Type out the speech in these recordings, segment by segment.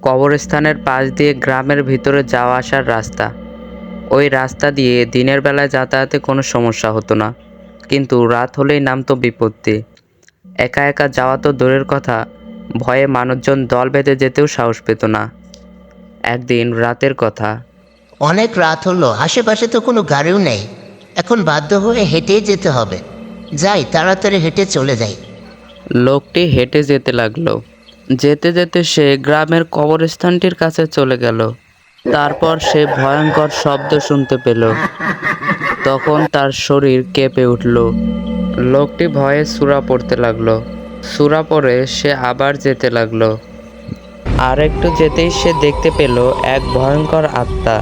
কবরস্থানের পাশ দিয়ে গ্রামের ভিতরে যাওয়া আসার রাস্তা। ওই রাস্তা দিয়ে দিনের বেলায় যাতায়াতে কোনো সমস্যা হতো না, কিন্তু রাত হলেই নামতো বিপত্তি। একা একা যাওয়া তো দূরের কথা, ভয়ে মানুষজন দল বেঁধে যেতেও সাহস পেত না। একদিন রাতের কথা। অনেক রাত হলো, আশেপাশে তো কোনো গাড়িও নেই। এখন বাধ্য হয়ে হেঁটেই যেতে হবে। যাই, তাড়াতাড়ি হেঁটে চলে যাই। লোকটি হেঁটে যেতে লাগলো। যেতে যেতে সে গ্রামের কবরস্থানটির কাছে চলে গেল। তারপর সে ভয়ঙ্কর শব্দ শুনতে পেল। তখন তার শরীর কেঁপে উঠল। লোকটি ভয়ে সূরা পড়তে লাগলো। সূরা পড়ে সে আবার যেতে লাগলো। আর একটু যেতেই সে দেখতে পেল এক ভয়ঙ্কর আত্মা।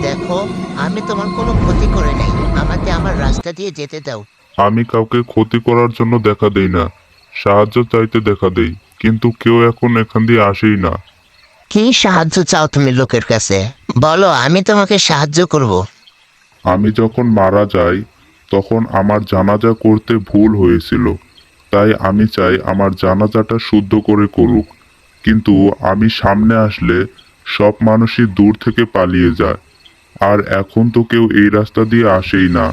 দেখো, আমি তোমার কোনো ক্ষতি করে নাই। আমাকে আমার রাস্তা দিয়ে যেতে দাও। আমি কাউকে ক্ষতি করার জন্য দেখা দেই না, সাহায্য চাইতে দেখা দেই, কিন্তু কেউ এখন এখান দিয়ে আসেই না। কি সাহায্য চাও তুমি লোকের কাছে? বলো, আমি তোমাকে সাহায্য করব। আমি যখন মারা যাই তখন আমার জানাজা করতে ভুল হয়েছিল, তাই আমি চাই আমার জানাজাটা শুদ্ধ করে করুক। কিন্তু আমি সামনে আসলে সব মানুষই দূর থেকে পালিয়ে যায়, আর এখন তো কেউ এই রাস্তা দিয়ে আসেই না,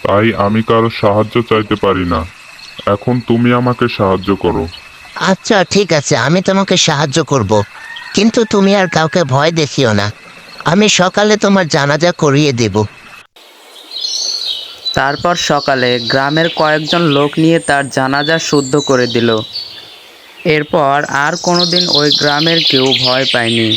তাই আমি কারো সাহায্য চাইতে পারি না। এখন তুমি আমাকে সাহায্য করো। আচ্ছা, ঠিক আছে, আমি তোমাকে সাহায্য করব। কিন্তু তুমি আর কাউকে ভয় দেখিও না। আমি সকালে তোমার জানাজা করিয়ে দেব। তারপর সকালে গ্রামের কয়েকজন লোক নিয়ে তার জানাজা শুদ্ধ করে দিল। এরপর আর কোনোদিন ওই গ্রামের কেউ ভয় পায়নি।